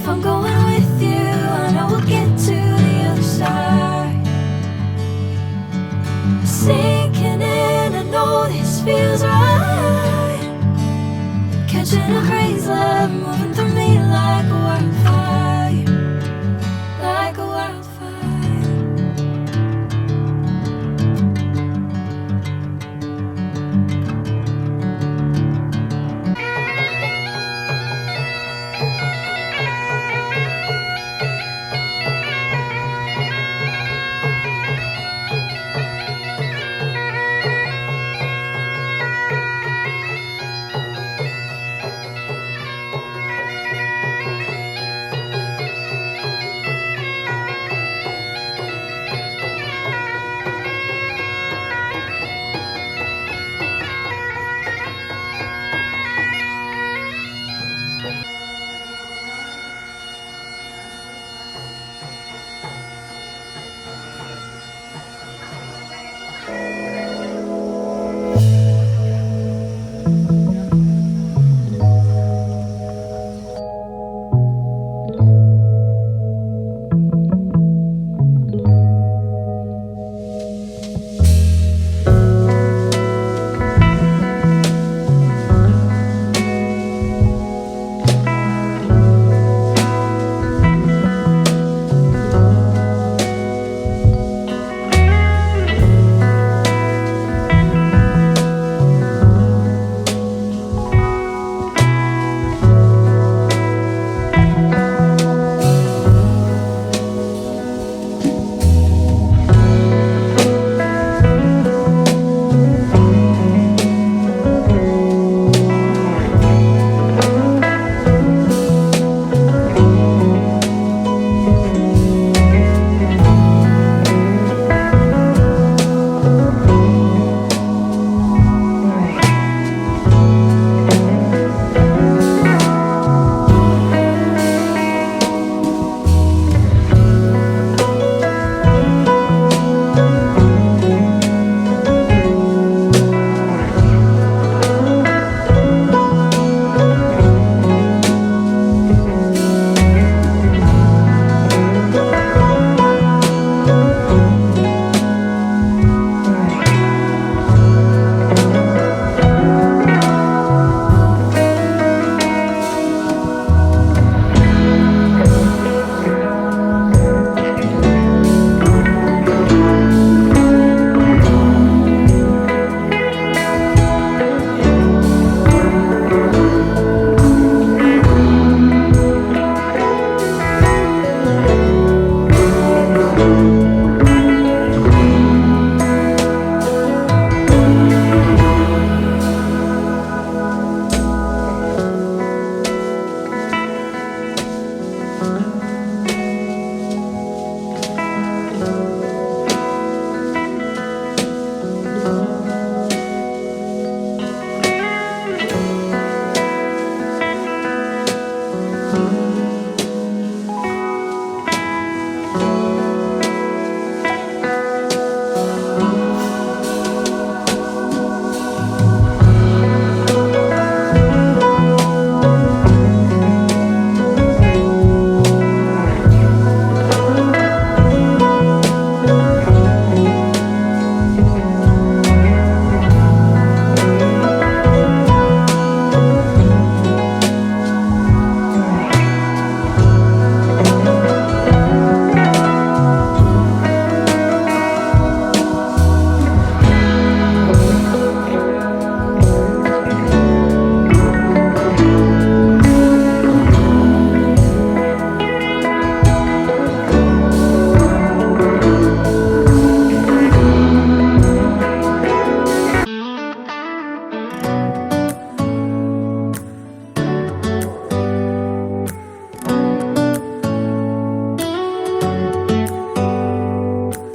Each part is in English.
I'm going with you, I know we'll get to the other side. Sinking in, I know this feels right. Catching a crazy love, moving through me like a wildfire, like a wildfire.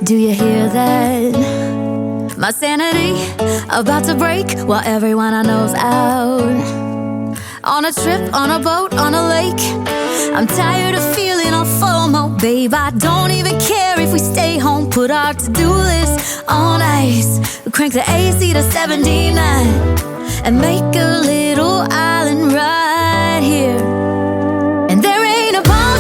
Do you hear that? My sanity about to break while everyone I know's out. On a trip, on a boat, on a lake. I'm tired of feeling all FOMO, babe. I don't even care if we stay home. Put our to-do list on ice. We crank the AC to 79 and make a little island right here. And there ain't a bomb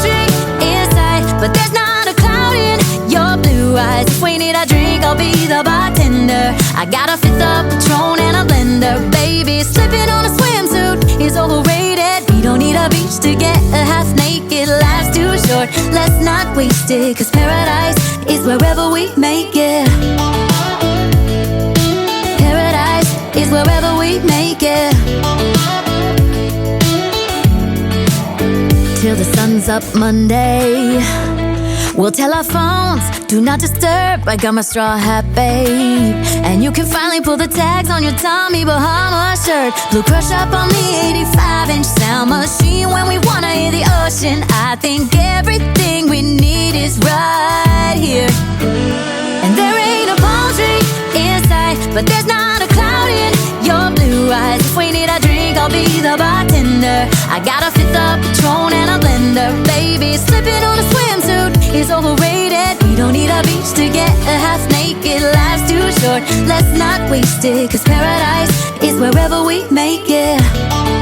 I'll be the bartender. I got a fifth of Patron and a blender. Baby, slipping on a swimsuit is overrated. We don't need a beach to get a half naked. Life's too short, let's not waste it. Cause paradise is wherever we make it. Paradise is wherever we make it. Till the sun's up Monday, we'll tell our phones, do not disturb. I got my straw hat, babe. And you can finally pull the tags on your Tommy Bahama shirt. Blue crush up on the 85-inch sound machine. When we wanna hear the ocean, I think everything we need is right here. And there ain't a palm tree in sight, but there's not a cloud in your blue eyes. If we need a drink, I'll be the bartender. I got a fifth of Patron and a blender. Baby, slipping on a swimsuit is overrated. We don't need a beach to get a half naked. Life's too short, let's not waste it. Cause paradise is wherever we make it.